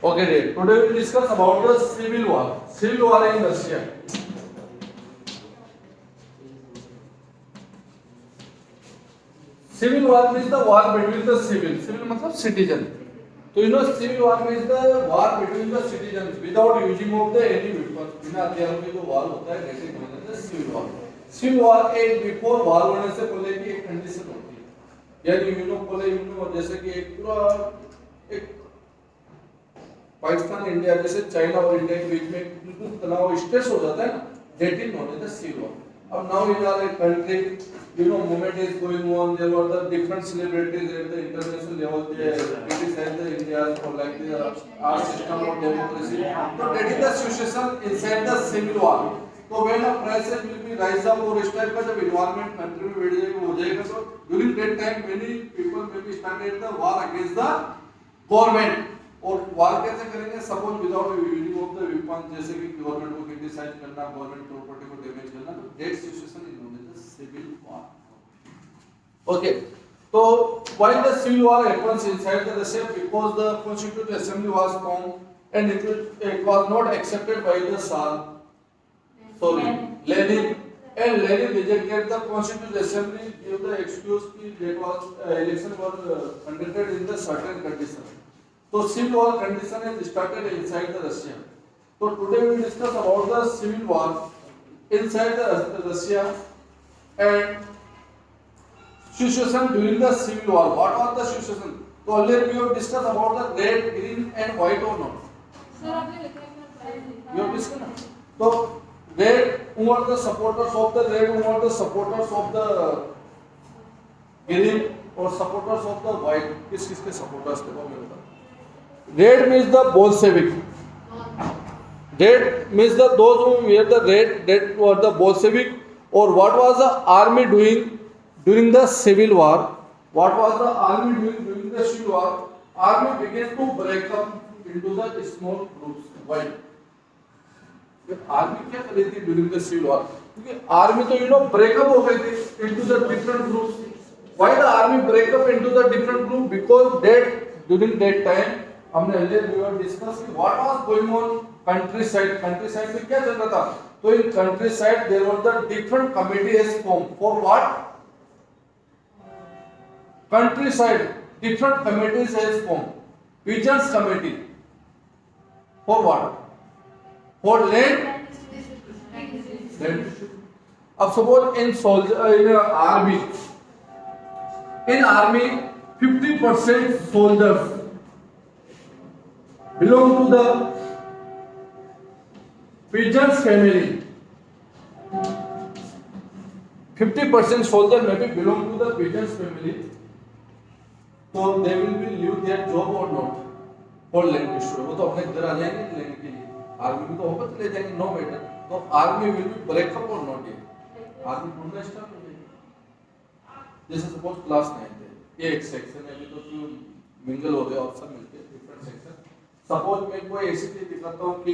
Okay, dear. Today we will discuss about the civil war. Civil war in Russia. Civil war means the war between the civil. Civil मतलब citizen. So you know civil war means the war between the citizens without using of the any weapons. बिना हथियारों के जो war होता है, that is known as the civil war. Civil war एक before war होने से पहले की एक condition होती है. यानी यूनो जैसे कि एक पूरा एक पाकिस्तान इंडिया जैसे चाइना और इंडिया के बीच में बिल्कुल तनाव स्ट्रेस हो जाता है ना, that is known as the civil war. अब now in our country, you know, movement is going on. There were the different celebrities at the international level. They criticize the India for like the our system of democracy. So that is the situation inside the civil war. So when a crisis will be rise up और इस type का जब environment country में बढ़ जाएगा हो जाएगा तो during that time many people may be started the war against the government. और वार कैसे करेंगे? Suppose without using of the weapon, जैसे कि गवर्नमेंट को क्रिटिसाइज करना, गवर्नमेंट प्रॉपर्टी को डैमेज करना, तो that situation is known as the civil war. Okay, तो why the civil war happens inside the Russia? Because the constituted assembly was formed and it was not accepted by the Lenin, and Lenin rejected the constituted assembly, gave the excuse that was election was conducted in the certain conditions. So civil war condition is started inside the Russia. So today we will discuss about the civil war inside the Russia and situation during the civil war. What was the situation? So earlier we have discussed about the red, green and white or not. Sir, you have discussed. So red, who are the supporters of the red, who are the supporters of the green or supporters of the white? किस किस के supporters थे वो मेरे को? Red means the Bolshevik. Red means the those who wear the red, that were the Bolshevik. Or what was the army doing during the civil war? What was the army doing during the civil war? Army began to break up into the small groups. Why? Army क्या कर रही थी during the civil war? क्योंकि army तो breakup हो गई थी into the different groups. Why the army breakup into the different group? Because that during that time हमने earlier we have discussed कि what was going on countryside. Countryside में क्या चल रहा था? तो in countryside there were the different committees formed. For what? Countryside different committees has formed. Peasants committee. For what? For land. अब suppose in soldier in army 50% soldiers belong to the peasants family. 50% soldier may be belong to the peasants family. So they will be leave their job or not for land issue. वो तो अपने घर आ जाएंगे land के लिए. Army में तो होगा तो ले जाएंगे, नो मैटर. तो आर्मी विल बी ब्रेकअप और नॉट ये आर्मी ढूंढना स्टार्ट हो जाएगी. जैसे सपोज क्लास 9 थे, एक सेक्शन है तो मिंगल हो गए और सब मिलके डिफरेंट सेक्शन. सपोज मैं कोई ऐसी चीज दिखाता हूँ कि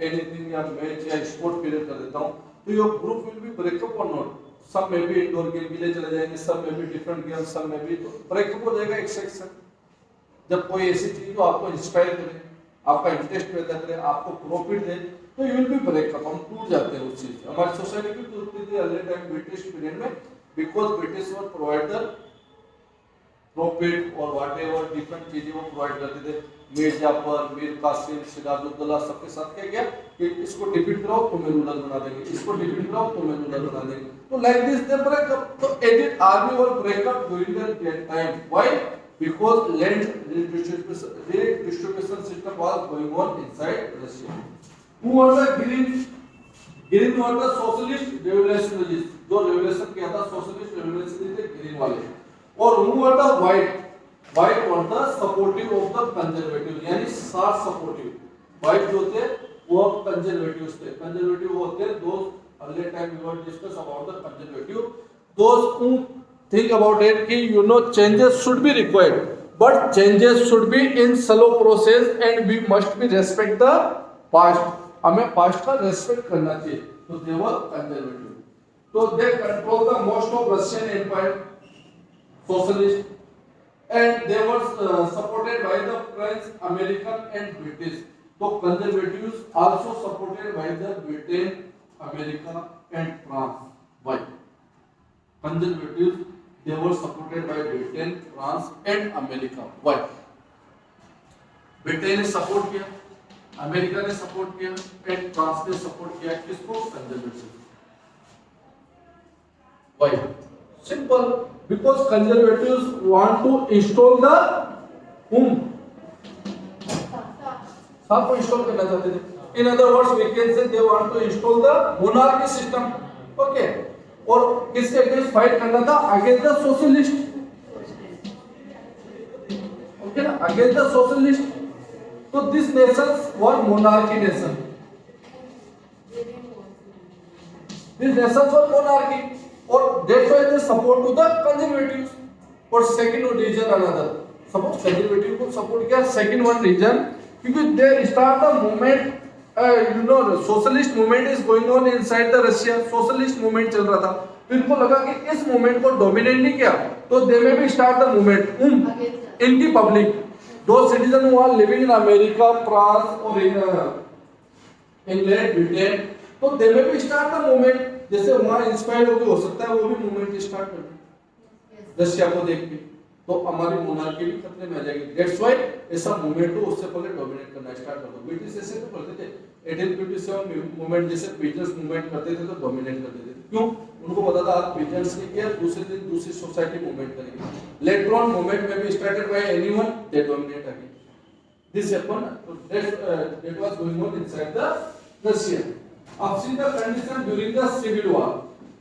एनीथिंग या मैच या स्पोर्ट पीरियड कर देता हूँ, तो your group will be breakup और नॉट. सब में भी इंडोर गेम के लिए चले जाएंगे, सब में भी डिफरेंट गेम, सब में भी ब्रेकअप हो जाएगा एक सेक्शन. जब कोई ऐसी चीज जो आपको इंस्पायर करे, आपका इंटरेस्ट पैदा करे, आपको प्रॉफिट दे, तो यू विल बी ब्रेकअप. हम टूट जाते हैं उस चीज से. हमारी सोसाइटी भी टूटती थी अर्ली टाइम ब्रिटिश पीरियड में, because British were provide the profit और व्हाटएवर डिफरेंट चीजें वो प्रोवाइड करते थे. मीर जाफर, मीर कासिम, सिराजुद्दौला सबके साथ क्या किया कि इसको डिफीट कराओ तुम्हें रूलर बना देंगे, इसको डिफीट कराओ तुम्हें रूलर बना देंगे. तो लाइक दिस दे ब्रेकअप. तो edit army were breakup during that time. Why? Because land redistribution system was going on inside Russia. Who were the green? Green were the socialist revolutionists. जो revolution किया था socialist revolutionist थे green वाले. और who were the white? White were the supportive of the conservative. यानी सार supportive. White जो थे वो conservatives थे. Conservative होते those earlier time we were discuss about the conservative. Those who think about it कि changes should be required, but changes should be in slow process and we must be respect the past. हमें past का respect करना चाहिए. तो they were conservative. So they control the most of Russian empire, socialist. and they were supported by the French, American and British. So conservatives also supported by the Britain, America and France. Why? Conservatives, they were supported by Britain, France and America. Why? Britain ने support किया, America ने support किया and France ने support किया किसको? Conservative. Why? Simple. Because conservatives want to install the whom? साथ को install करना चाहते थे. In other words, we can say they want to install the monarchy system. Okay. और किसके अगेंस्ट फाइट करना था? Against the socialist. ओके ना? Against the socialist. So these nations were monarchy nation. These nations were monarchy, or that's why they support to the conservatives. और second reason another. Suppose conservative को support किया. Second one reason because they start the movement. The socialist movement is going on inside the Russia. Socialist movement चल रहा था. तो इनको लगा कि इस movement को dominate नहीं किया, तो they may be start the movement. इनकी public. Those citizens who are living in America, France or in England, Britain, तो they may be start the movement. जैसे वहाँ इंस्पायर होकर हो सकता है वो भी मूवमेंट स्टार्ट कर दे रशिया को देख के, तो हमारी मोनार्की भी खतरे में आ जाएगी. दैट्स व्हाई ऐसा मूवमेंट को उससे पहले डोमिनेट करना स्टार्ट कर दो. ब्रिटिश ऐसे तो करते थे. 1857 मूवमेंट जैसे पीजन्स मूवमेंट करते थे तो डोमिनेट करते थे. क्यों? उनको पता था आज पीजन्स ने किया, दूसरे दिन दूसरी सोसाइटी मूवमेंट करेगी. लेटर ऑन मूवमेंट में भी started by anyone, they dominate again. This happened. That was going on inside the Russia. I've seen the condition during the civil war.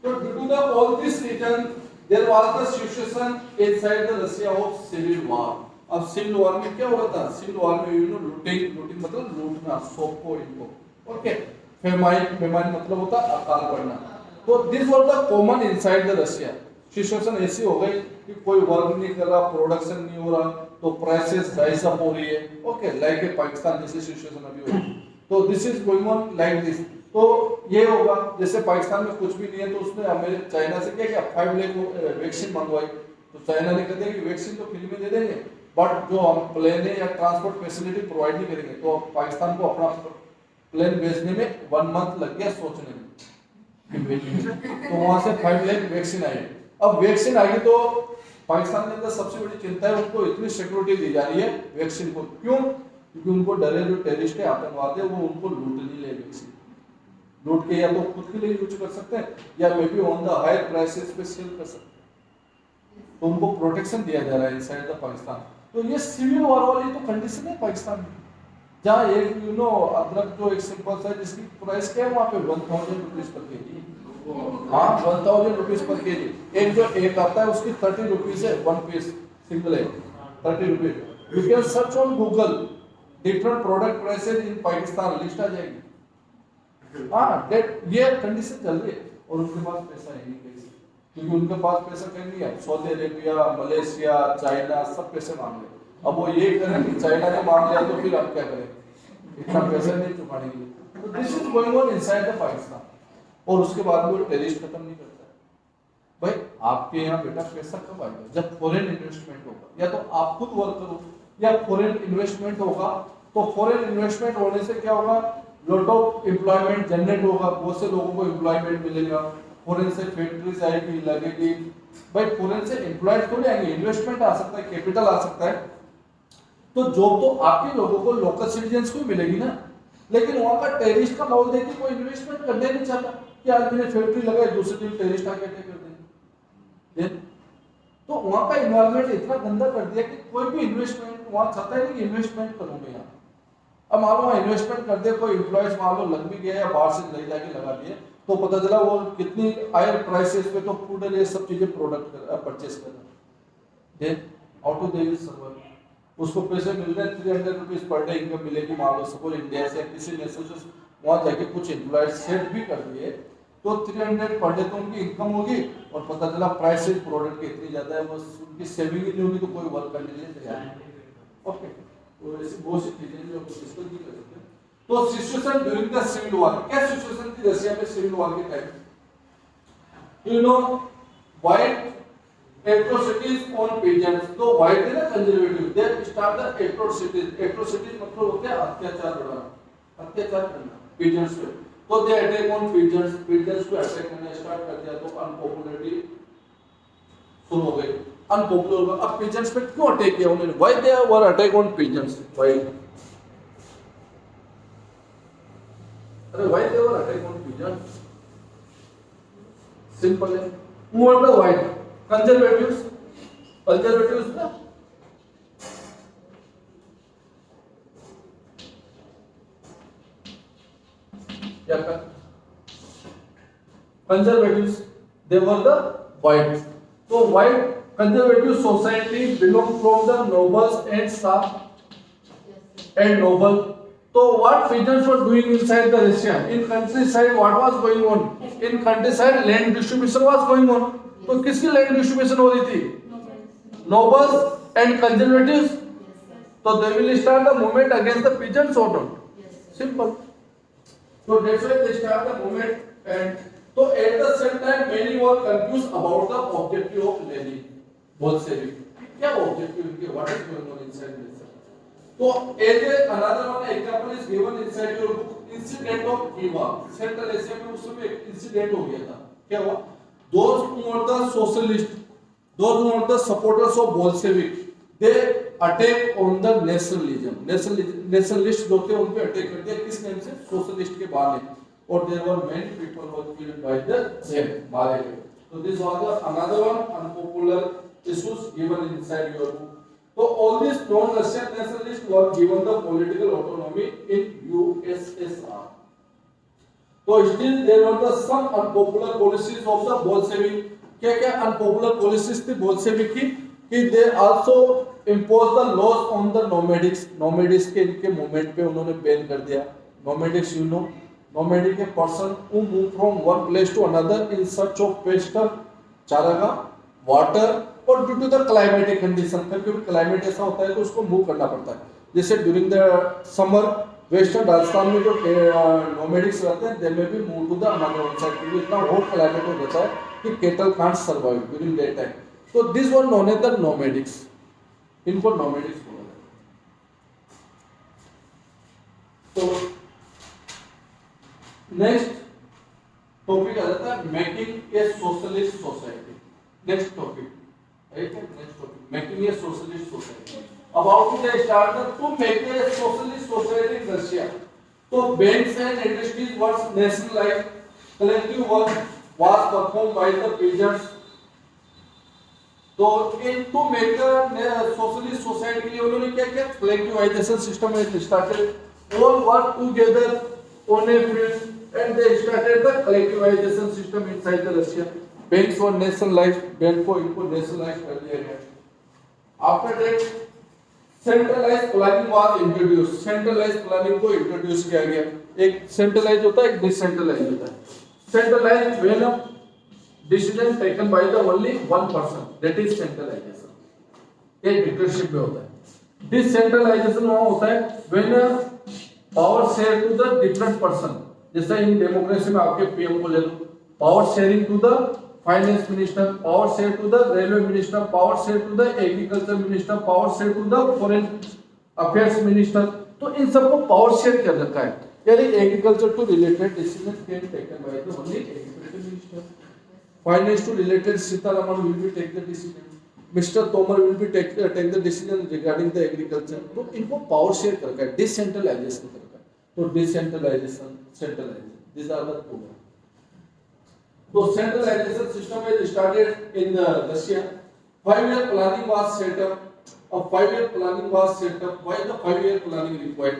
So due to the all this reason, there was the situation inside the Russia of civil war. अब civil war में क्या हुआ था? Civil war में looting मतलब लूटना, सबको इनको. Okay. फेमाइन मतलब होता अकाल पड़ना. तो this was the common inside the Russia. Situation ऐसी हो गई कि कोई वर्क नहीं कर रहा, प्रोडक्शन नहीं हो रहा, तो प्राइसेस राइज अप हो रही है. ओके, लाइक पाकिस्तान जैसी सिचुएशन अभी हो रही. तो this is going on like this. तो ये होगा जैसे पाकिस्तान में कुछ भी नहीं है तो उसने हमें चाइना से क्या 5 लाख वैक्सीन मंगवाई, तो चाइना ने कहते हैं कि वैक्सीन तो फ्री में दे देंगे बट जो हम प्लेन या ट्रांसपोर्ट फैसिलिटी प्रोवाइड नहीं करेंगे. तो पाकिस्तान को अपना प्लेन भेजने में 1 मंथ लग गया सोचने में. तो वहां से 5 लाख वैक्सीन आई. अब वैक्सीन आई तो पाकिस्तान के अंदर सबसे बड़ी चिंता है, उनको इतनी सिक्योरिटी दी जा रही है वैक्सीन को. क्यों? क्योंकि उनको डर है जो टेररिस्ट है आतंकवादी है वो उनको लूट नहीं ले वैक्सीन. लूट के या तो खुद के लिए यूज कर सकते हैं या maybe on the higher prices पे सेल कर सकते हैं. तो उनको प्रोटेक्शन दिया जा रहा है इनसाइड द पाकिस्तान. तो ये सिविल वॉर वाली तो कंडीशन है पाकिस्तान में, जहाँ एक अदरक जो एक सिंपल सा जिसकी प्राइस क्या है वहाँ पे 1000 रुपीज पर केजी. हाँ, 1000 रुपीज पर केजी. एक जो एक आता है उसकी 30 रुपीज है, 1 पीस सिंगल है 30 rupees. You can search on Google different product prices in Pakistan, list आ जाएगी. हाँ, ये कंडीशन चल रही है और उनके पास पैसा है नहीं कहीं से, क्योंकि उनके पास पैसा कहीं नहीं है. सऊदी अरेबिया, मलेशिया, चाइना सब पैसे मांग रहे. अब वो ये करें कि चाइना ने मांग लिया तो फिर आप क्या करें, इतना पैसा नहीं चुकाने के लिए. तो this is going on inside the Pakistan. और उसके बाद वो टेररिस्ट खत्म नहीं करता है. भाई आपके यहाँ बेटा पैसा कब आएगा? जब फॉरेन इन्वेस्टमेंट होगा, या तो आप खुद वर्क करो या फॉरेन इन्वेस्टमेंट होगा. तो फॉरेन इन्वेस्टमेंट होने से क्या होगा? लॉट ऑफ एम्प्लॉयमेंट जनरेट होगा, बहुत से लोगों को एम्प्लॉयमेंट मिलेगा. फॉरेन से फैक्ट्रीज आएगी, लगेगी. भाई फॉरेन से एम्प्लॉयज थोड़े आएंगे, इन्वेस्टमेंट आ सकता है, कैपिटल आ सकता है. तो जॉब तो आपके लोगों को, लोकल सिटीजन्स को मिलेगी ना. लेकिन वहां का टेररिस्ट का माहौल देखिए, कोई इन्वेस्टमेंट करने नहीं चाहता कि आज मैंने फैक्ट्री लगाई, दूसरे दिन टेररिस्ट आके अटैक कर देंगे. तो वहां का एनवायरनमेंट इतना गंदा कर दिया कि कोई भी इन्वेस्टमेंट वहां चाहता है कि इन्वेस्टमेंट करूंगा यहाँ. अब मान लो इन्वेस्टमेंट कर दे, कोई एम्प्लॉयज मान लो लग भी गया या बाहर से ले जाके लगा दिए, तो पता चला वो कितनी हायर प्राइसेस पे तो फूड ये सब चीजें प्रोडक्ट परचेस कर रहे हैं. How to they will survive? उसको पैसे मिल रहे हैं, 300 रुपीज पर डे इनकम मिलेगी. मान लो सपोज इंडिया से किसी नेशन से वहां जाके कुछ एम्प्लॉयज सेट भी कर दिए तो 300 पर डे तो उनकी इनकम होगी. और पता चला प्राइसेस प्रोडक्ट की इतनी ज्यादा है, बस उनकी सेविंग ही नहीं होगी तो कोई वर्क करने के लिए तैयार नहीं. ओके, तो ऐसी बहुत सी चीजें जो डिस्कस नहीं कर सकते. तो situation during the civil war, क्या सिचुएशन थी रशिया में सिविल वॉर के time? You know why atrocities on pigeons. तो white है ना conservative, they start the atrocities. Atrocities मतलब होते हैं अत्याचार बढ़ाना, अत्याचार करना pigeons पे. तो they attack on pigeons, pigeons को attack करना start कर दिया तो unpopularity शुरू हो गई. Unpopular होगा. अब pigeons पे क्यों attack किया उन्होंने? Why they were attack on pigeons? Why? अरे why they were attack on pigeons? Simple है. Who are the white? Conservatives. Conservatives ना? क्या कर? Conservatives. They were the white. So white conservative society belong from the nobles and staff and noble. So what pigeons were doing inside the Russia? In countryside, what was going on? In countryside, land distribution was going on. तो किसकी land distribution हो रही थी? Nobles and conservatives. तो they will start the movement against the peasants और not? Simple. तो that's why they start the movement and तो at the same time many were confuse about the objective of Lenin. Bolshevik क्या objective इनके, what is going on inside this? तो as another one example is given inside your book, incident of Khiva. Central Asia में उस समय एक incident हो गया था. क्या हुआ? Those who are the socialists, those who are the supporters of Bolshevik, they attack on the nationalism. Nationalists जो थे उन पे अटैक कर दिया. किस नेम से? सोशलिस्ट के बहाने. और there were many people who were killed by them, मारे गए. So this was the another one unpopular issues given inside your book. So all these non-Russian nationalists were given the political autonomy in USSR. तो still there were the some unpopular policies of the Bolshevik. क्या क्या unpopular policies थी Bolshevik की? कि they also impose the laws on the nomadics. Nomadics के इनके movement पे उन्होंने बैन कर दिया. Nomadics you know, nomadic a person who move from one place to another in search of pasture, चारागाह, वाटर और due to the climatic condition. कभी climate ऐसा होता है तो उसको मूव करना पड़ता है. जैसे during the summer western Rajasthan में जो नोमैडिक्स रहते हैं दे में भी move to the another one side, क्योंकि इतना हॉट क्लाइमेट हो जाता है कि cattle can't survive during day time. तो this were known as the nomadics. इनको नोमैडिक्स बोला जाता है. तो नेक्स्ट टॉपिक आ जाता है making a socialist society. Next topic next topic making a socialist society. About to start to make a socialist society in Russia. So banks and industries was nationalized. Collective work was performed by the peasants. तो in to make a socialist society के लिए उन्होंने क्या किया? Collectivization system started. All work together on a field and they started the collectivization system inside the Russia. Banks were nationalized. Bank को इनको nationalized कर दिया गया. After that centralised planning was introduce. Centralised planning को introduce किया गया. एक centralise होता है, एक डिसेंट्रलाइज होता है. Centralized when a decision taken by the only one person, that is centralization. ये डिक्टेटरशिप में होता है. डिसेंट्रलाइजेशन वहां होता है when power share to the different person. जैसे इन डेमोक्रेसी में आपके पीएम को ले लो, power sharing to the finance minister, power share to the railway minister, power share to the agriculture minister, power share to the foreign affairs minister. तो इन सबको power share कर रखा है. यानी agriculture to related decision can taken by the only agriculture minister. Finance to related Sitharaman will be take the decision. Mister Tomar will be take the decision regarding the agriculture. तो इनको power share कर रखा है, decentralisation कर रखा है. तो decentralisation, centralisation, this are the two. So centralization system is started in Russia. 5-year planning was set up. A 5-year planning was set up. Why the 5-year planning required?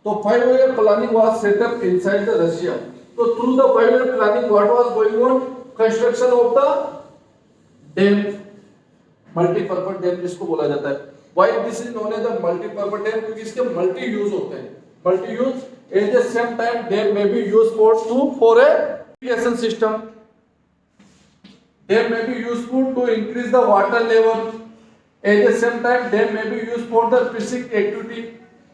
So 5-year planning was set up inside the Russia. So through the 5-year planning, what was going on? Construction of the dam, multi-purpose dam जिसको बोला जाता है. Why this is known as the multi-purpose dam? क्योंकि इसके multi-use होते हैं. Multi-use at the same time dam may be used for a irrigation system. They may be useful to increase the water level. At the same time, they may be used for the fishing activity.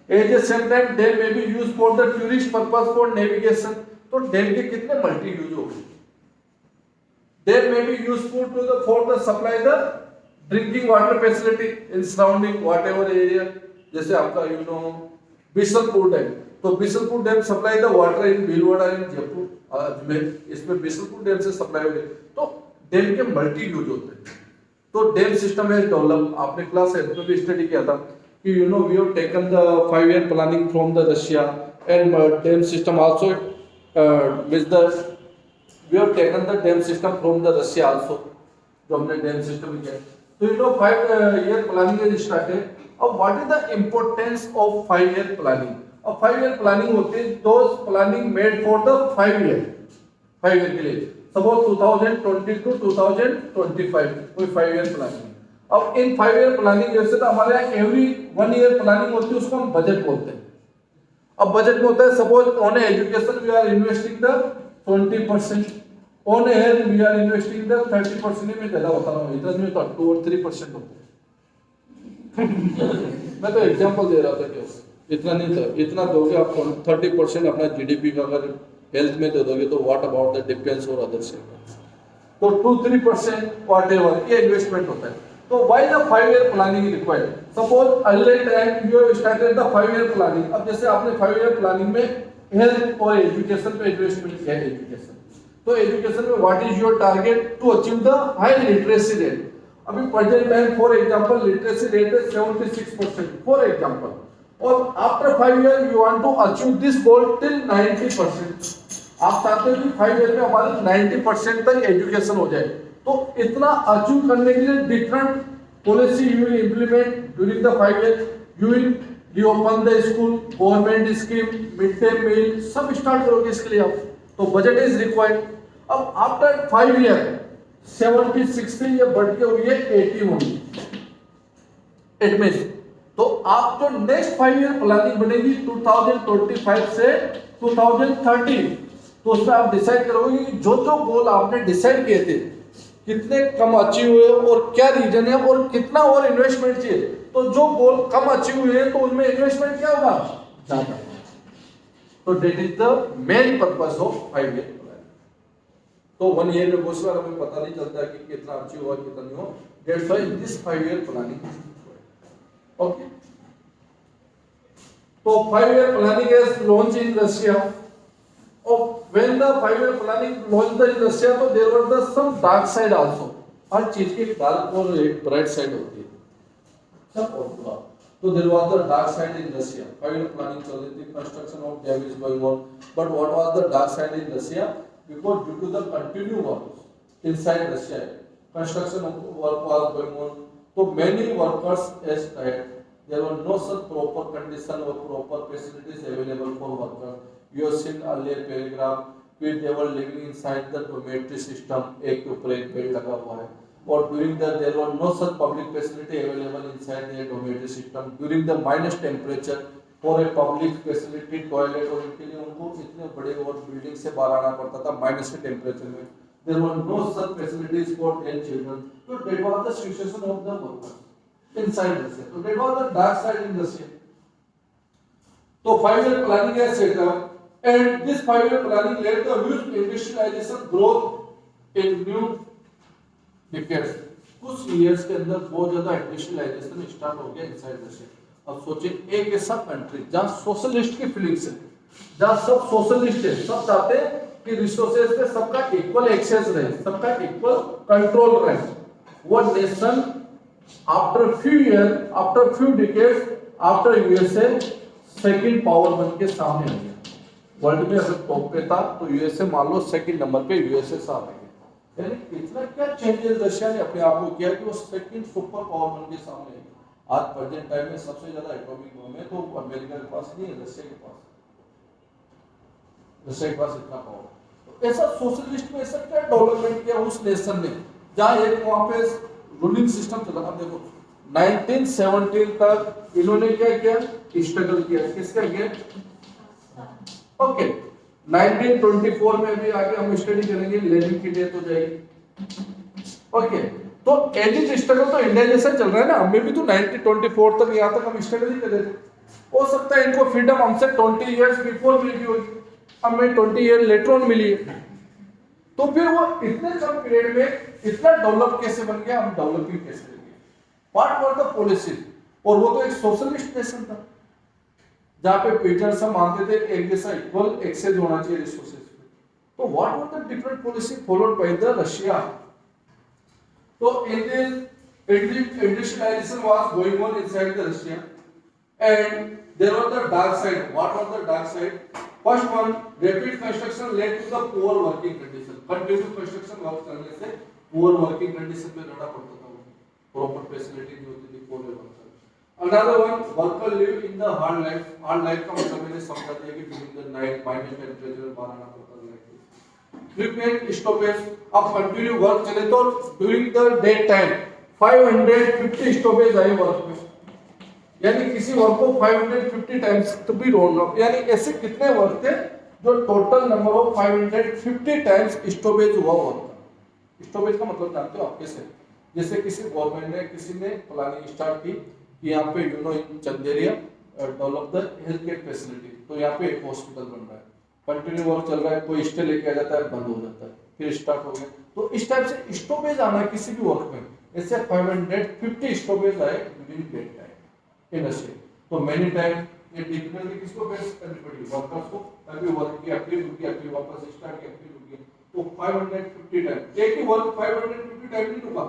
At the same time, they may be used for the tourist purpose for navigation. तो dam के कितने multi use हो गए? They may be useful for the supply the drinking water facility in surrounding whatever area, जैसे आपका Bishanpur dam, तो Bishanpur dam supply the water in Bhilwara in Jaipur Ajmer, इसमें Bishanpur dam से सप्लाई हो रही। तो डैम के मल्टी यूज होते हैं। तो डैम सिस्टम है डेवलप, आपने क्लास 8 में भी स्टडी किया था कि we have taken the 5 year planning from the Russia and dam system also with the we have taken the dam system from the Russia also, जो हमने डैम सिस्टम किया। तो 5 year प्लानिंग इज स्टार्टेड। अब what is the importance of 5 year planning? अब 5 year planning होती है दोस planning made for the 5 year के लिए। सपोज 2020 to 2025 कोई 5 year प्लानिंग। अब इन 5 year प्लानिंग जैसे तो हमारे यहाँ एवरी 1 year प्लानिंग होती है, उसको हम बजट बोलते हैं। अब बजट में होता है suppose on education we are investing the 20%, on health we are investing the 30%। में ज्यादा बता रहा हूँ, इतना में तो 2 और 3% होते हैं। मैं तो एग्जांपल दे रहा था कि इतना नहीं था, इतना दोगे आप 30% अपना जीडीपी का अगर हेल्थ में दे दोगे तो व्हाट अबाउट द डिफेंस और अदर सेक्टर्स, तो 2-3% व्हाटएवर ये इन्वेस्टमेंट होता है। तो why the 5 year planning required? Suppose early time you have started the 5 year planning. अब जैसे आपने 5 year प्लानिंग में हेल्थ और एजुकेशन पे इन्वेस्टमेंट किया है, एजुकेशन, तो एजुकेशन में what is your target to achieve the high literacy rate. अभी present time for example literacy rate है 76% फॉर एग्जांपल, और after 5 year you want to achieve this goal till 90%। आप चाहते हो कि 5 year में हमारे 90% तक एजुकेशन हो जाए। तो इतना अचीव करने के लिए different policy you will implement during the 5 year। You will reopen the school, government scheme, midday meal सब स्टार्ट करोगे इसके लिए आप, तो बजट इज रिक्वायर्ड। अब आफ्टर 5 year 70-60 ये बढ़ के हुई है 81। इट मींस तो आप जो नेक्स्ट 5 year प्लानिंग बनेगी 2025 से 2030, तो उसमें आप डिसाइड करोगे कि जो जो गोल आपने डिसाइड किए थे कितने कम अचीव हुए और क्या रीजन है और कितना और इन्वेस्टमेंट चाहिए। तो जो गोल कम अचीव हुए हैं तो उनमें इन्वेस्टमेंट क्या होगा, ज्यादा। तो that is the main purpose of 5 year planning. तो 1 year में बहुत बार हमें पता नहीं चलता कि कितना अचीव हुआ कितना नहीं हुआ। That's why this 5 year planning is required. Okay, तो 5 year planning is launched in Russia. When the 5 year planning launched in Russia, तो there were the some dark side also. हर चीज की एक डार्क और एक ब्राइट साइड होती है, सब और बुरा। तो there was the dark side in Russia. 5 year planning चल रही थी, construction of dam is going on. But what was the dark side in Russia? Because due to the continued work inside Russia, construction work was going on. So many workers as tired. There were no such proper condition or proper facilities available for workers. You have seen earlier paragraph where they were living inside the dormitory system, एक के ऊपर एक bed लगा हुआ है, और during the there were no such public facility available inside their dormitory system during the minus temperature for a public facility toilet, और इनके लिए उनको इतने बड़े और बिल्डिंग से बाहर आना पड़ता था माइनस के टेम्परेचर में। There were no such facilities for their children. So that was the situation of the workers inside Russia. So that was the dark side in Russia. So 5 year planning is set up, and this 5 year planning led the huge industrialization growth in new decades. कुछ years के अंदर बहुत ज्यादा industrialisation start हो गया inside Russia. अब सोचिए एक ऐसा कंट्री जहाँ सोशलिस्ट की फीलिंग्स है, जहाँ सब सोशलिस्ट है, सब चाहते हैं कि रिसोर्सेज पे सबका इक्वल एक्सेस रहे, सबका इक्वल कंट्रोल रहे। वो nation after few year, after few decades, after USA second power बन के सामने आ गया। वर्ल्ड में अगर टॉप पे था तो यूएसए मान लो सेकंड नंबर पे यूएसए सामने आ गया। यानी इतना क्या चेंजेस रशिया ने अपने आप को किया कि वो सेकंड सुपर पावर बन के सामने आ गया। आज प्रेजेंट टाइम में सबसे ज्यादा एटॉमिक बम है तो अमेरिका के पास नहीं है, रशिया के पास, रशिया के पास इतना पावर। तो ऐसा सोशलिस्ट में ऐसा क्या डेवलपमेंट किया उस नेशन ने, जहाँ एक वहाँ पे रूलिंग सिस्टम चला। अब देखो 1917 तक इन्होंने क्या किया, स्ट्रगल किया, किसका किया? ओके, 1924 में भी आगे हम स्टडी करेंगे, लेनिन की डेथ हो जाएगी। ओके, तो एलिट स्ट्रगल तो इंडिया जैसा चल रहा है ना, हमें भी तो 1924 तक यहाँ तक हम स्ट्रगल ही कर रहे थे। हो सकता है इनको फ्रीडम हमसे 20 इयर्स बिफोर मिली होगी, हमें 20 ईयर लेटर ऑन मिली है। तो फिर वो इतने कम पीरियड में इतना डेवलप कैसे बन गया, हम डेवलपिंग कैसे बन गए? व्हाट वर द पॉलिसी, और वो तो एक सोशलिस्ट नेशन था जहां पे पीटर्स मानते थे एक जैसा इक्वल एक्सेस होना चाहिए रिसोर्सेज पे। तो what were the different policy followed by the Russia? तो industrialization was going on inside the Russia, and there was the dark side. What was the dark side? First one, rapid construction led to the poor working condition. Continuous construction work करने से poor working condition में रहना पड़ता था, proper facility नहीं होती थी poor worker. Another one, worker live in the hard life. Hard life का मतलब मैंने समझा दिया कि during the night minus temperature में बाहर आना पड़ता था. Frequent stoppage, अब कंटिन्यू वर्क चले तो during the day time 550 stoppage आए वर्क में, यानी किसी वर्क को 550 टाइम्स तो भी रोना, यानी ऐसे कितने वर्क थे जो total number of 550 times stoppage हुआ वर्क। स्टॉपेज का मतलब जानते हो आप कैसे? जैसे किसी गवर्नमेंट ने किसी ने प्लानिंग स्टार्ट की कि यहाँ पे in Chanderiya develop the health care facility, तो यहाँ पे एक हॉस्पिटल बन रहा है, कंटिन्यू वर्क चल रहा है, कोई स्टे लेके आ जाता है, बंद हो जाता है, फिर स्टार्ट हो गया। तो इस टाइप से स्टॉपेज आना किसी भी वर्क में, ऐसे 550 स्टॉपेज आए ड्यूरिंग डेट टाइम इन असे। तो मेनी टाइम ये डिफिकल्टी किसको फेस करनी पड़ी? वर्कर्स को, अभी वर्क किया फिर रुकी, फिर वापस स्टार्ट किया फिर रुकी, तो 550 टाइम एक ही वर्क 550 टाइम नहीं रुका,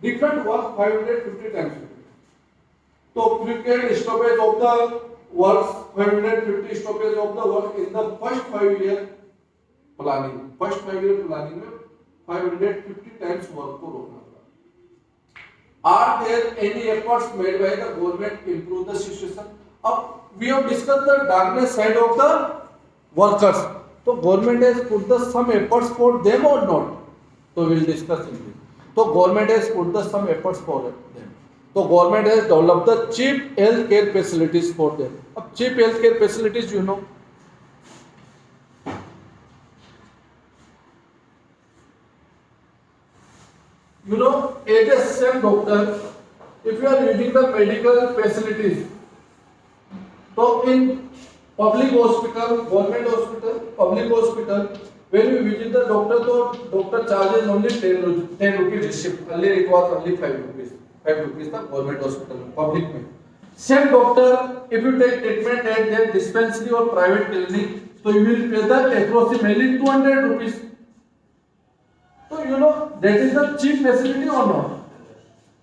डिफरेंट वर्क 550 टाइम्स। तो frequent stoppage of the work 550 stoppage of the work in the first 5-year planning. First 5-year planning में 550 times work को रोकना पड़ा। Are there any efforts made by the government to improve the situation? अब we have discussed the darkness side of the workers. तो government has put the some efforts for them or not? तो we will discuss in this. तो government has put the some efforts for them. तो government has developed the cheap health care facilities for them. अब cheap health care facilities you know as a same doctor if you are using the medical facilities, तो in public hospital, government hospital, public hospital, when you visit the doctor, तो doctor charges only 10 rupees receipt, earlier it was only 5 rupees था government hospital में। Public में same doctor if you take treatment at that dispensary और private clinic, तो you will pay the approximately 200 rupees. तो you know that is the cheap facility और not,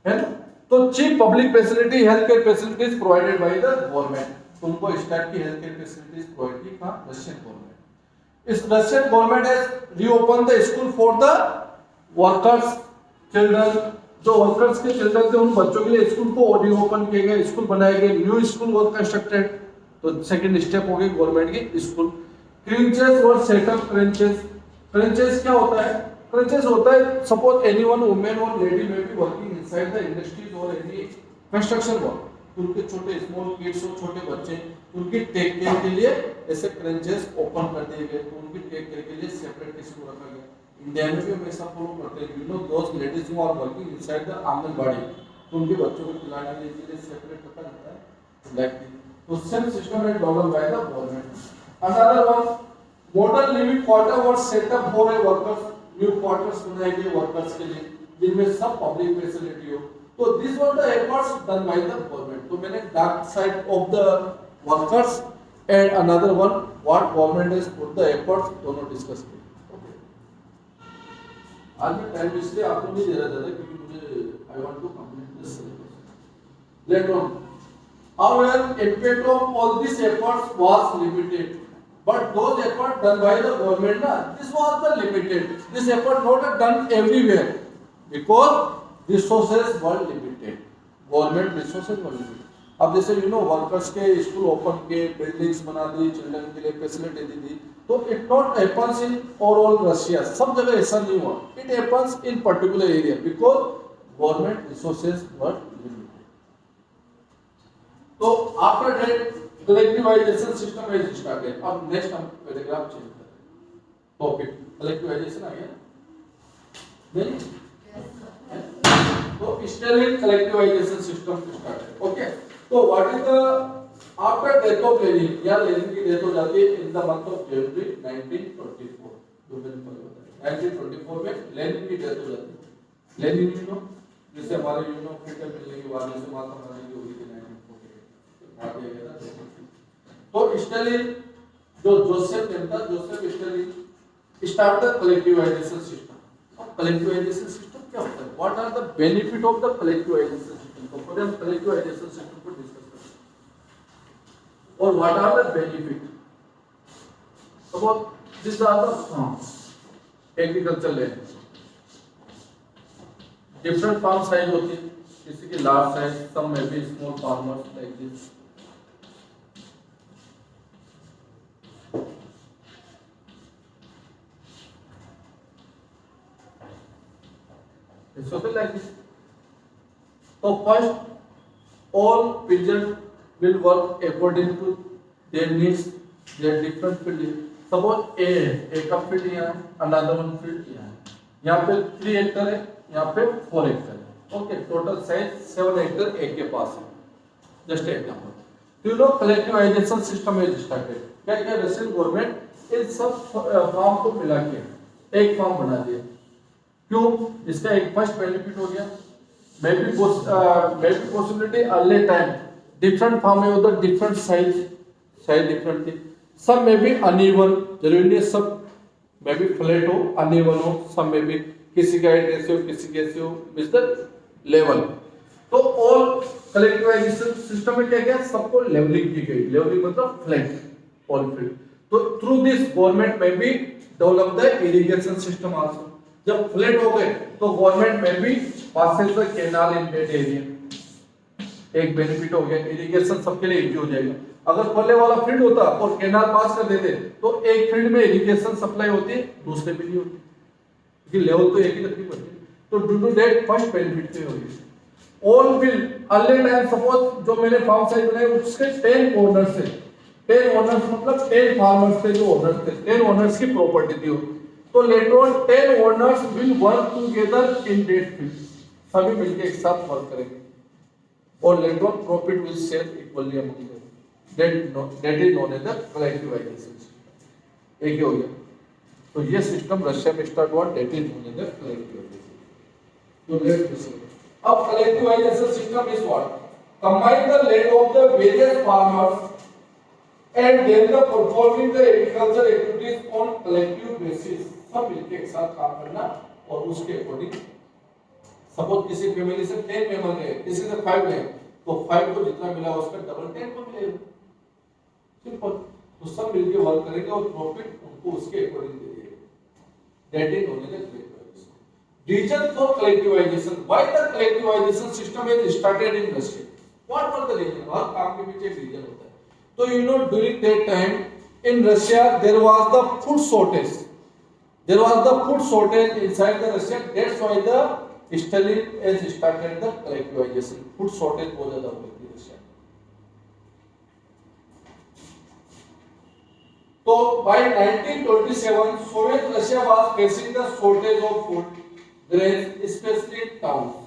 है ना? तो cheap public facility, health care facilities provided by the government. तुमको start की health care facilities provide की कहां? Russian government. इस Russian government has reopen the school for the workers children, जो वर्कर्स के चिल्ड्रन थे उन बच्चों के लिए स्कूल को रीओपन किए गए, स्कूल बनाए गए, न्यू स्कूल वर कंस्ट्रक्टेड। तो सेकंड स्टेप हो गई गवर्नमेंट की स्कूल। क्रेंचेस were set up. क्रेंचेस क्या होता है? क्रेंचेस होता है सपोज एनीवन वुमेन और लेडी में be working inside the industries और एनी कंस्ट्रक्शन वर्क, उनके छोटे स्मॉल किड्स और छोटे बच्चे, उनकी टेक केयर के लिए ऐसे क्रेंचेस ओपन कर दिए गए, तो उनकी टेक केयर के लिए सेपरेट स्कूल रखा गया। इंडिया में भी हम ऐसा फॉलो करते हैं, you know those ladies who are working inside the anganwadi, तो उनके बच्चों को खिलाने के लिए सेपरेट रखा जाता है लाइक दिस। तो सेम सिस्टम है developed by the government. Another one, modern living quarter was set up for a workers, new quarters बनाए गए वर्कर्स के लिए जिनमें सब पब्लिक फैसिलिटी हो। तो this were the efforts done by the government. तो मैंने dark side of the workers and another one what government has put the efforts, दोनों डिस्कस किए। आज मैं टाइम इसलिए आपको नहीं दे रहा था क्योंकि मुझे I want to complete this syllabus later on. However, impact of all these efforts was limited, but those efforts done by the government, this was the limited. This effort not done everywhere because resources were limited. Government resources were limited. अब जैसे workers के school open किए, buildings बना दी, children के लिए facility दी थी, तो it not happens in overall Russia, सब जगह ऐसा नहीं हुआ। It happens in particular area because government resources were limited. तो after that collectivization system is started. अब नेक्स्ट हम पैराग्राफ चेंज करें, टॉपिक कलेक्टिवाइजेशन आ गया नहीं? तो Stalin collectivization system started. Okay, तो what is the after death of Lenin, या लेनिन की डेथ हो जाती है in the month of January 1924। जो मैंने पहले बताया 1924 में लेनिन की डेथ हो जाती है। लेनिन जैसे हमारे यूनो फ्रीडम मिलने के बाद जैसे महात्मा गांधी की हुई थी 1948 भाग दिया गया था। तो स्टालिन जो जोसेफ नेम था, Joseph Stalin start the collectivisation system. अब कलेक्टिवाइजेशन सिस्टम क्या होता है, what are the benefit of the collectivisation system. तो पहले हम कलेक्टिवाइजेशन सिस्टम को डिस्कस करते हैं और what are the benefit. Suppose this are the farms, agriculture land, different farm size होती है, किसी की large size, some may be small farmers like this. It's okay like this. So first, all pigeons will work according to their needs, their different field. Suppose A का field यहाँ है, another one field यहाँ है। यहाँ पे 3 hectare है, यहाँ पे 4 hectare है। Okay, total size 7 hectare एक के पास है। Just example. Do you know collectivization system is started? क्या क्या रशियन गवर्नमेंट इन सब फार्म को मिला के एक फार्म बना दिया। क्यों? इसका एक फर्स्ट बेनिफिट हो गया, may be possibility early time different farm में उधर डिफरेंट साइज डिफरेंट थी, सब में भी अनइवन, जरूरी नहीं सब में भी फ्लैट हो, अनइवन हो, सब में भी किसी का ऐसे हो किसी के ऐसे हो, मिस्टर लेवल। तो ऑल कलेक्टिवाइजेशन सिस्टम में क्या किया, सबको लेवलिंग की गई। लेवलिंग मतलब फ्लैट ऑल फील्ड। तो थ्रू दिस गवर्नमेंट में भी develop the irrigation system also. जब फ्लैट हो गए तो गवर्नमेंट में भी passes the canal in that area. एक बेनिफिट हो गया, इरिगेशन सबके लिए इजी हो जाएगा। अगर पल्ले वाला फील्ड होता और कैनाल पास कर देते तो एक फील्ड में इरिगेशन सप्लाई होती है, दूसरे में नहीं होती, क्योंकि लेवल तो एक ही रखनी पड़ती है। तो due to that first benefit पे होगी। All will early time, suppose जो मैंने फार्म साइज बनाए उसके 10 ओनर्स है, 10 ओनर्स मतलब 10 फार्मर्स थे जो ओनर्स थे, 10 ओनर्स की प्रॉपर्टी थी। तो later on 10 owners will work together in that field, सभी मिलकर एक साथ वर्क करेंगे और later on profit will share equally among them. That is known as the collectivization. एक ही हो गया। तो ये सिस्टम रशिया में स्टार्ट हुआ, that is known as the collectivisation. तो लेट्स सी, अब collectivisation system is what, combine the land of the various farmers and then the performing the agriculture activities on collective basis। सब मिलके एक साथ काम करना और उसके अकॉर्डिंग, सपोज किसी फैमिली से 10 मेंबर है, किसी से 5 है, तो 5 को जितना मिला उसका डबल 10 को मिलेगा। सिंपल। तो सब मिलके वर्क करेंगे और प्रॉफिट उनको उसके अकॉर्डिंग दे देंगे। That is known as collectivization. Reason for collectivization, why the collectivisation system is started in Russia. What were the reason? हर काम के पीछे एक रीजन होता है। So you know during that time in Russia there was the food shortage. There was the food shortage inside the Russia. That's why the Stalin has started the collectivization. Food shortage बहुत ज़्यादा हो गई थी Russia. तो by 1927 Soviet Russia was facing the shortage of food grains, especially in towns.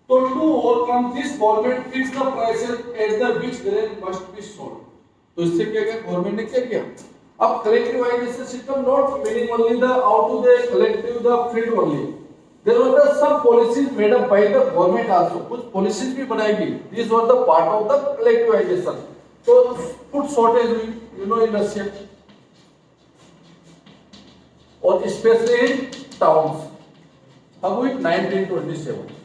So to overcome this, government fixed the prices at the which grain must be sold. तो इससे क्या किया गवर्नमेंट ने, क्या किया, अब collectivisation system not meaning only the out to the collective the field only, there were the some policies made up by the government also. कुछ policies भी बनाई गई, this were the part of the collectivisation. तो food shortage हुई, you know, in Russia और specially in towns. अब हुई 1927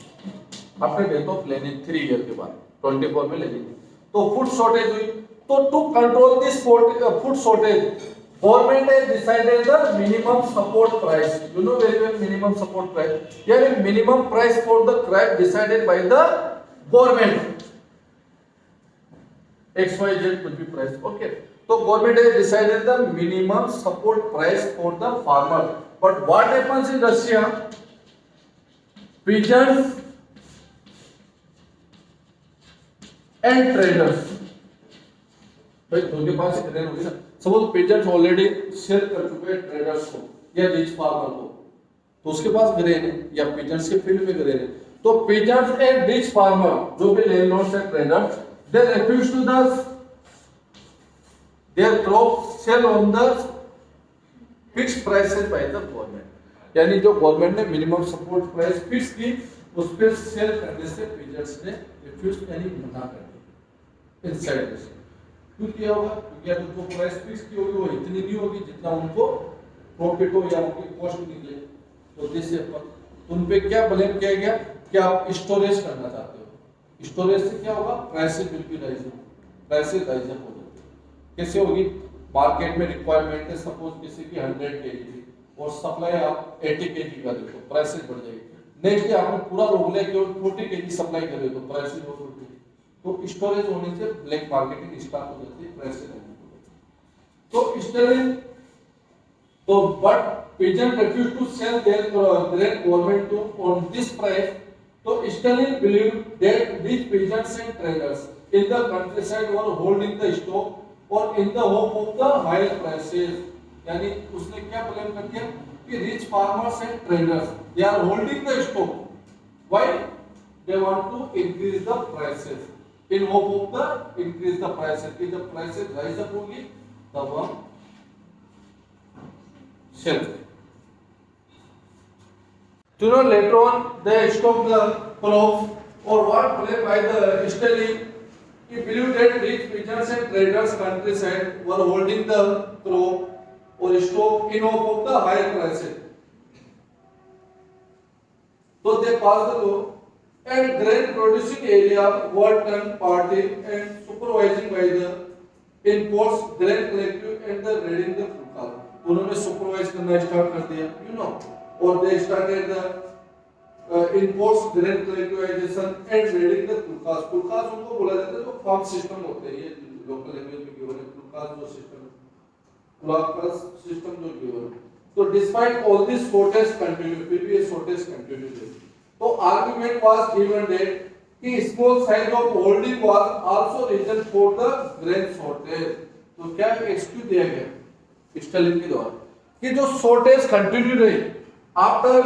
after death of Lenin, 3 year के बाद 24 में लेनिन। तो फूड शॉर्टेज हुई। तो to control this food shortage government has decided the minimum support price. You know very well minimum support price, यानी minimum price for the crop decided by the government, XYZ कुछ भी price. Okay, तो government has decided the minimum support price for the farmer. But what happens in Russia, peasants and traders, भाई उनके पास grain होगी ना। Suppose pageants already cell कर चुके हैं ट्रेडर्स को या रिच फार्मर को, तो उसके पास ग्रेन है या पेजेंट्स के फील्ड में ग्रेन है। तो पेजेंट्स एंड रिच फार्मर जो भी landlords and traders, they refuse to the their crop sell on the fixed prices by the government. यानी जो गवर्नमेंट ने मिनिमम सपोर्ट प्राइस फिक्स की उस पर सेल करने से पीजेंट्स ने रिफ्यूज यानी मना कर दिया इनसाइड दिस। क्यों किया होगा? क्योंकि अगर उनको प्राइस फिक्स की होगी वो इतनी नहीं होगी जितना उनको प्रॉफिट हो या उनकी कॉस्ट निकले। तो दिस उन पे क्या ब्लेम किया गया कि आप स्टोरेज करना चाहते हो। स्टोरेज से क्या होगा? Prices will be rising, prices rise up हो जाएंगे। कैसे होगी? मार्केट में रिक्वायरमेंट है सपोज किसी की 100 केजी की और सप्लाई आप 80 केजी का दे तो प्राइसेस बढ़ जाएगी। नेक्स्ट डे आपने पूरा रोक लिया कि 40 केजी सप्लाई कर रहे हो तो प्राइसेस बहुत बढ़ जाएगी। तो स्टोरेज होने से ब्लैक मार्केटिंग स्टार्ट हो जाती है, प्राइसेस तो स्टोरेज तो but pigeon refused to sell their grain government to on this price. So Stalin believed that these pigeons and traders in the countryside were holding the stock or in the hope of the higher prices. यानी उसने क्या blame कर दिया कि rich farmers and traders they are holding the stock. Why? They want to increase the prices in hope of the increase the prices. If the prices rise up होगी तब हम sell. You know, later on they stopped the crop or what blame by the Stalin. He believed that rich pigeons and traders countryside were holding the crop or stock in hope of the higher prices. So they passed the law and grain producing area were turned party and supervising by the imports grain collective and the raiding the food cart. उन्होंने supervise करना start कर दिया, you know. Or they started the imports grain collectivization and raiding the kulkas. Kulkas उनको बोला जाता है जो farm system होते हैं, ये लोकल लैंग्वेज में गिवन है kulkas जो सिस्टम, kulkas सिस्टम जो गिवन है। तो despite all this shortage continue, फिर भी ये शॉर्टेज कंटिन्यू है। तो आर्गुमेंट वाज गिवन दैट कि small size of holding was also reason for the grain shortage. तो क्या एक्सक्यूज दिया गया स्टालिन के द्वारा कि जो शॉर्टेज कंटिन्यू रही after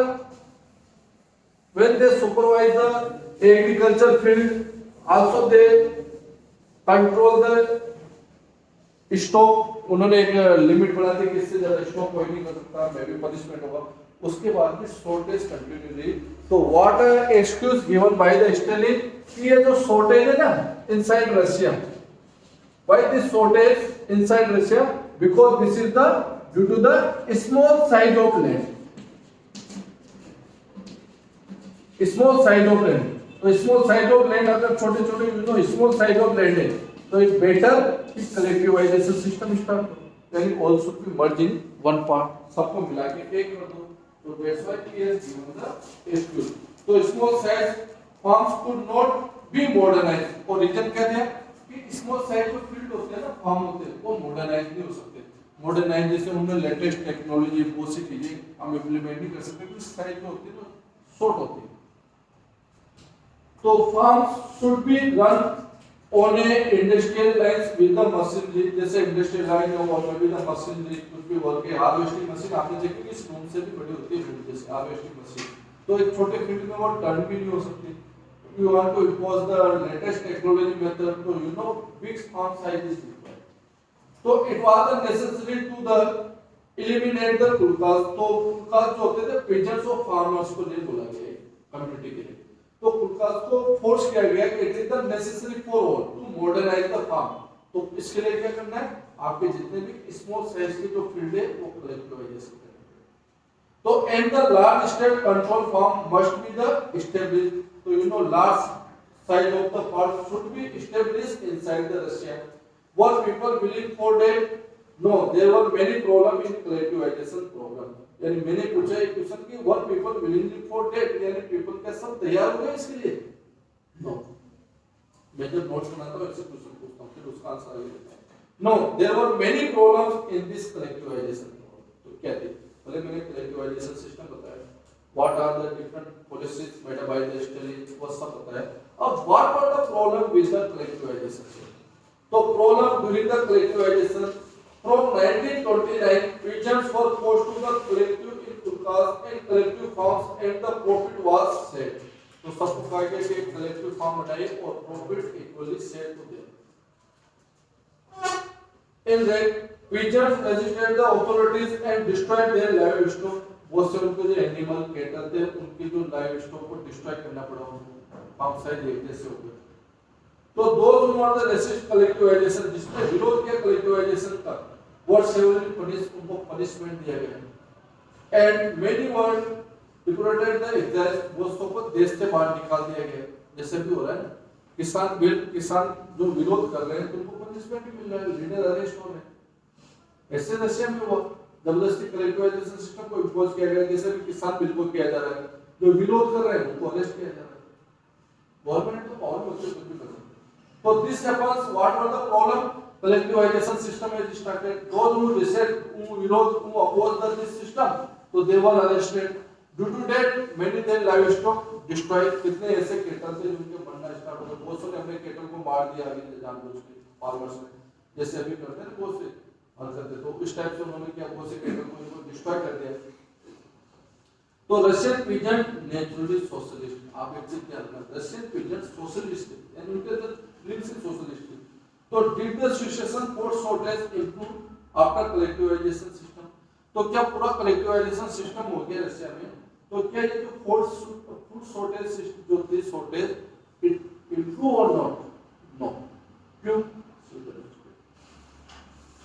when they supervise the agriculture field also they control the stock। उन्होंने एक लिमिट बना दी कि इससे ज्यादा स्टॉक कोई नहीं कर सकता, मे भी पनिशमेंट होगा। उसके बाद भी शॉर्टेज कंटिन्यू रही। तो what excuse given by the Stalin कि ये जो शॉर्टेज है ना inside Russia, why this shortage inside Russia? Because this is the due to the small size of land, small size of land. तो स्मॉल साइज ऑफ लैंड अगर छोटे छोटे no small size of land है तो it's better कि collectivization system start करो, यानी all should be merge in one part, सबको मिला के एक कर दो। तो that's why he has given the excuse. तो small size farms could not be modernised. और रीजन क्या दिया कि स्मॉल साइज जो फील्ड होते हैं ना, फार्म होते हैं, वो मॉडर्नाइज नहीं हो सकते। मॉडर्नाइजेशन उनमें लेटेस्ट टेक्नोलॉजी बहुत सी चीजें हम इंप्लीमेंट नहीं कर सकते क्योंकि साइज जो होती है ना शॉर्ट होती है। तो farms should be run on a industrial lines with the machinery, जैसे industrial line हो और में भी the machinery कुछ भी वर्क है। हार्वेस्टिंग मशीन आपने देखी कि स्पून से भी बड़ी होती है फील्ड, जैसे हार्वेस्टिंग मशीन। तो एक छोटे फील्ड में वो टर्न भी नहीं हो सकती। You want to impose the latest technology method, so you know big farm size is required. So it was necessary to the eliminate the kulkas। तो kulkas जो होते थे peasants और farmers को नहीं बोला गया कम्युनिटी के लिए। तो कुलकास को फोर्स किया गया कि it is the necessary for all to modernize the farm. तो इसके लिए क्या करना है? आपके जितने भी स्मॉल साइज के जो फील्ड है वो कलेक्टिवाइजेशन करना। तो and the large state control farm must be the established. तो you know large size of the farm should be established inside the Russia. Were people willing for that? No, there were many problem in collectivisation problem. यानी मैंने पूछा एक question कि were people willingly for that, यानी people क्या सब तैयार हो गए इसके लिए? नो। मैं जब नोट्स बनाता हूं ऐसे क्वेश्चन पूछता हूं फिर उसका आंसर आगे देता हूं। No, there were many problems in this collectivisation. तो क्या थे? पहले मैंने कलेक्टिवाइजेशन सिस्टम बताया, what are the different policies made by the Stalin, वो सब बताया। अब what were the problem with the collectivisation? तो problem during the collectivisation from 1929 pigeons were forced to the collective in kulkas and collective farms and the profit was shared। तो सबको कहा गया कि collective farm बनाइए और profit equally shared to them। In that pigeons resisted the authorities and destroyed their livestock। बहुत से उनको जो एनिमल कैटल थे उनकी जो लाइव स्टॉक को डिस्ट्रॉय करना पड़ा उनको, पामसाइड एक जैसे हो गए। तो those who are the resist collectivization, जिसने विरोध किया कलेक्टिवाइजेशन का, वर सेवरली पनिश, उनको पनिशमेंट दिया गया। And many were deported the exiles, वो सबको देश से बाहर निकाल दिया गया, जैसे भी हो रहा है ना। किसान बिल, किसान जो विरोध कर रहे हैं तो उनको पनिशमेंट भी मिल रहा है, लीडर अरेस्ट हो रहे हैं। ऐसे रशिया में हुआ, जबरदस्ती कलेक्टिवाइजेशन सिस्टम को इम्पोज किया गया, जैसे भी किसान बिल को किया जा रहा है, जो विरोध कर रहे हैं उनको अरेस्ट किया जा रहा है। गवर्नमेंट तो और कुछ भी कर सकती है। So this happens. What was the problem? Collectivization system has started. Those who dissent, who opposed this system, so they were arrested. Due to that, many their livestock destroyed. कितने ऐसे केटल थे जिनके बनना स्टार्ट हो गए। बहुत से अपने केटल को मार दिया आगे जानबूझ के फार्मर्स ने, जैसे अभी करते हैं बहुत से हरकतें। तो इस टाइप से उन्होंने क्या बहुत से केटल को इनको डिस्ट्रॉय कर दिया। तो रशियन पीजेंट नेचुरली सोशलिस्ट, आप एक चीज ध्यान रखना, रशियन पीजेंट सोशलिस्ट है, उनके तो ड्रीम्स इन सोशलिस्ट। तो did the situation food shortage improve after collectivisation system, तो क्या पूरा कलेक्टिवाइजेशन सिस्टम हो गया रशिया में, तो क्या ये जो फूड शॉर्टेज जो थी शॉर्टेज इट इंप्रूव और नॉट? नो। क्यों?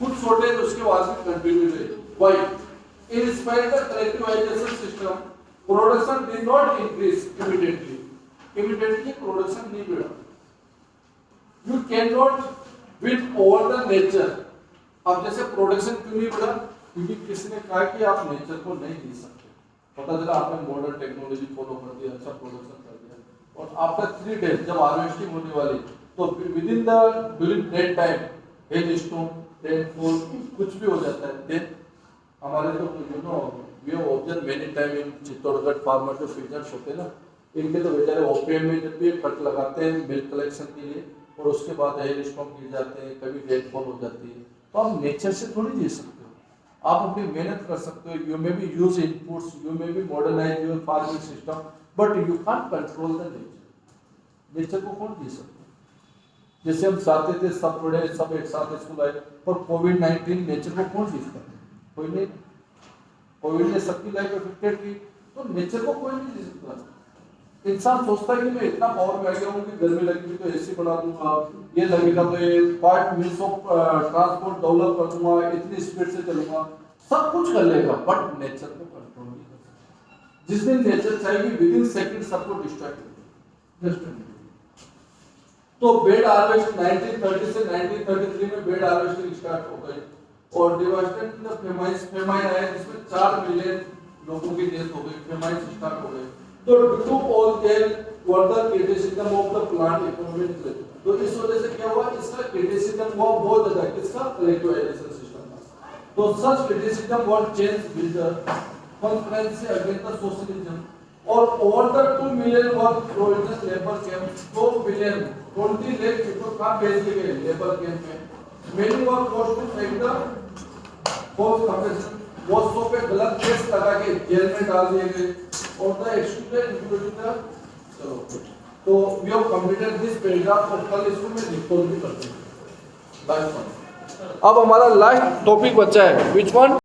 फूड शॉर्टेज उसके बाद भी कंटिन्यू रही। Why? In spite of collectivization system, production did not increase immediately. Immediately production नहीं बढ़ा। You cannot win over the nature. अब जैसे प्रोडक्शन क्यों नहीं बढ़ा? क्योंकि किसी ने कहा कि आप नेचर को नहीं जी सकते। पता चला आपने मॉडर्न टेक्नोलॉजी फॉलो कर दिया, अच्छा प्रोडक्शन कर दिया, और आफ्टर 3 days जब हार्वेस्टिंग होने वाली, तो with in the during that time hail stone, rainfall कुछ भी हो जाता है। देन हमारे तो you know we have observe many time in Chittorgarh farmer जो फीजर्स होते हैं ना, इनके तो बेचारे ओपीएम में जब भी कट लगाते हैं मिल्क कलेक्शन के लिए, और उसके बाद हेल स्टॉक गिर जाते हैं, कभी रेनफॉल हो जाती है। तो आप नेचर से थोड़ी जी सकते हो। आप अपनी मेहनत कर सकते हो, you may be use inputs, you may be modernise your farming system, but you can't control the nature. Nature को कौन जी सकता है? जैसे हम चाहते थे सब पढ़े, सब एक साथ स्कूल आए, पर कोविड-19 नेचर को कौन जीता है? कोई नहीं। कोविड ने सबकी लाइफ अफेक्टेड की, तो नेचर को कोई नहीं जी सकता। इंसान सोचता है कि मैं इतना पावर में आ गया हूँ कि गर्मी लगेगी तो एसी बना दूंगा, ये लगेगा तो ये part means of transport develop कर दूंगा, इतनी स्पीड से चलूंगा, सब कुछ कर लेगा, बट नेचर को कंट्रोल नहीं कर सकता। जिस दिन नेचर चाहेगी विद इन सेकंड सबको डिस्ट्रॉय कर देगा। तो बेड हार्वेस्ट 1930 से 1933 में बेड हार्वेस्टिंग स्टार्ट हो गई, और डिवास्टेड फेमाइन आया, जिसमें 4 मिलियन लोगों की डेथ हो गई, फेमाइन स्टार्ट हो गए। तो due to all their further criticism of the plant economy, तो इस वजह से क्या हुआ, इसका क्रिटिसिज्म हुआ बहुत ज्यादा, किसका? कलेक्टिवाइजेशन सिस्टम का। तो such criticism was change with the conference against the socialism, और over the 2 million work provision labour camp, 2 million 20 lakh people कहां भेज दिए गए? लेबर कैंप में। Many were forced to take the force compensation, बहुत सौ पे गलत केस लगा के जेल में डाल दिए गए, और द एक्सक्लूडेड इंक्लूडिंग द, चलो तो we have completed this paragraph, और कल इसको मैं रिपोर्ट भी करते हैं। अब हमारा लास्ट टॉपिक बचा है, व्हिच वन?